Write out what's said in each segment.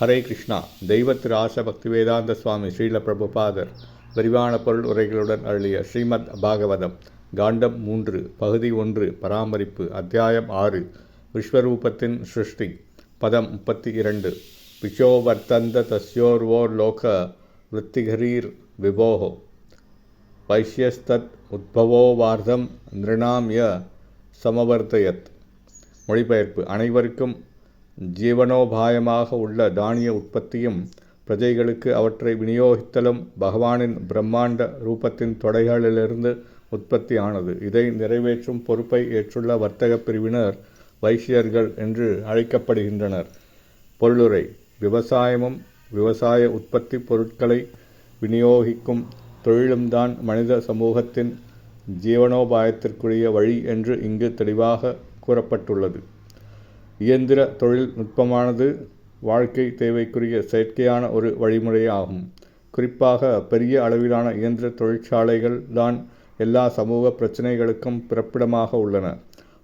ஹரே கிருஷ்ணா. தெய்வத்திராச பக்திவேதாந்த சுவாமி ஸ்ரீல பிரபுபாதர் விரிவான பொருள் உரைகளுடன் அருளிய ஸ்ரீமத் பாகவதம் காண்டம் 3 பகுதி 1 பராமரிப்பு அத்தியாயம் 6 விஸ்வரூபத்தின் சிருஷ்டி பதம் 32 விசோவர்த்தந்த தஸ்யோர்வோர் லோக விருத்திகரீர் விபோஹோ வைஷ்யஸ்தத் உத்பவோவார்த்தம் நிருணாம்ய சமவர்த்தயத். மொழிபெயர்ப்பு: அனைவருக்கும் ஜீவனோபாயமாக உள்ள தானிய உற்பத்தியும் பிரஜைகளுக்கு அவற்றை விநியோகித்தலும் பகவானின் பிரம்மாண்ட ரூபத்தின் தொடைகளிலிருந்து உற்பத்தி ஆனது. இதை நிறைவேற்றும் பொறுப்பை ஏற்றுள்ள வர்த்தக பிரிவினர் வைஷ்யர்கள் என்று அழைக்கப்படுகின்றனர். பொருளுரை: விவசாயமும் விவசாய உற்பத்தி பொருட்களை விநியோகிக்கும் தொழிலும்தான் மனித சமூகத்தின் ஜீவனோபாயத்திற்குரிய வழி என்று இங்கு தெளிவாக கூறப்பட்டுள்ளது. இயந்திர தொழில்நுட்பமானது வாழ்க்கை தேவைக்குரிய செயற்கையான ஒரு வழிமுறையாகும். குறிப்பாக பெரிய அளவிலான இயந்திர தொழிற்சாலைகள் தான் எல்லா சமூக பிரச்சினைகளுக்கும் பிறப்பிடமாக உள்ளன.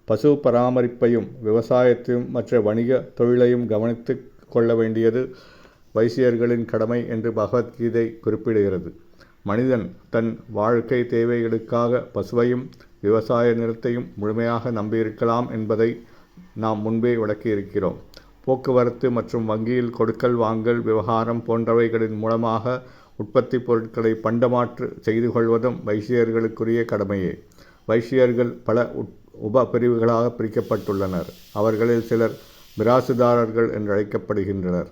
பசு பராமரிப்பையும் விவசாயத்தையும் மற்ற வணிக தொழிலையும் கவனித்து கொள்ள வேண்டியது வைசியர்களின் கடமை என்று பகவத்கீதை குறிப்பிடுகிறது. மனிதன் தன் வாழ்க்கை தேவைகளுக்காக பசுவையும் விவசாய நிலத்தையும் முழுமையாக நம்பியிருக்கலாம் என்பதை நாம் முன்பே விளக்கியிருக்கிறோம். போக்குவரத்து மற்றும் வங்கியில் கொடுக்கல் வாங்கல் விவகாரம் போன்றவைகளின் மூலமாக உற்பத்தி பொருட்களை பண்டமாற்று செய்து கொள்வதும் வைசியர்களுக்குரிய கடமையே. வைசியர்கள் பல உப பிரிவுகளாக பிரிக்கப்பட்டுள்ளனர். அவர்களில் சிலர் மிராசுதாரர்கள் என்று அழைக்கப்படுகின்றனர்,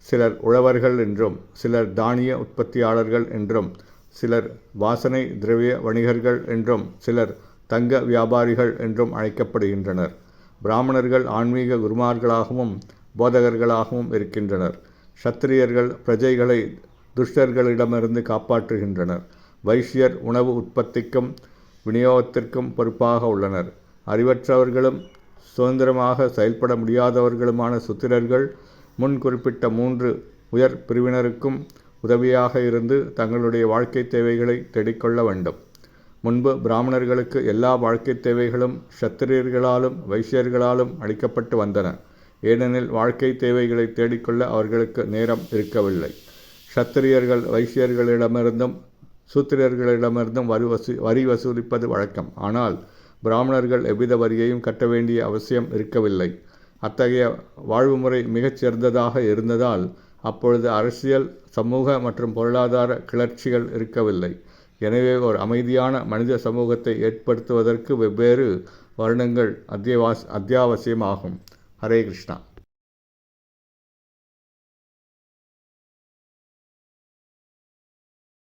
சிலர் உழவர்கள் என்றும், சிலர் தானிய உற்பத்தியாளர்கள் என்றும், சிலர் வாசனை திரவிய வணிகர்கள் என்றும், சிலர் தங்க வியாபாரிகள் என்றும் அழைக்கப்படுகின்றனர். பிராமணர்கள் ஆன்மீக குருமார்களாகவும் போதகர்களாகவும் இருக்கின்றனர். சத்திரியர்கள் பிரஜைகளை துஷ்டர்களிடமிருந்து காப்பாற்றுகின்றனர். வைஷ்யர் உணவு உற்பத்திக்கும் விநியோகத்திற்கும் பொறுப்பாக உள்ளனர். அறிவற்றவர்களும் சுதந்திரமாக செயல்பட முடியாதவர்களுமான சுத்திரர்கள் முன் குறிப்பிட்ட 3 உயர் பிரிவினருக்கும் உதவியாக இருந்து தங்களுடைய வாழ்க்கை தேவைகளை தேடிக்கொள்ள வேண்டும். முன்பு பிராமணர்களுக்கு எல்லா வாழ்க்கை தேவைகளும் சத்திரியர்களாலும் வைசியர்களாலும் அளிக்கப்பட்டு வந்தன. ஏனெனில் வாழ்க்கை தேவைகளை தேடிக்கொள்ள அவர்களுக்கு நேரம் இருக்கவில்லை. சத்திரியர்கள் வைசியர்களிடமிருந்தும் சூத்திரர்களிடமிருந்தும் வரி வசூலிப்பது வழக்கம். ஆனால் பிராமணர்கள் எவ்வித வரியையும் கட்ட வேண்டிய அவசியம் இருக்கவில்லை. அத்தகைய வாழ்வுமுறை மிகச் சிறந்ததாக இருந்ததால் அப்பொழுது அரசியல், சமூக மற்றும் பொருளாதார கிளர்ச்சிகள் இருக்கவில்லை. எனவே ஒரு அமைதியான மனித சமூகத்தை ஏற்படுத்துவதற்கு வெவ்வேறு வருணங்கள் அத்தியாவசியமாகும். ஹரே கிருஷ்ணா.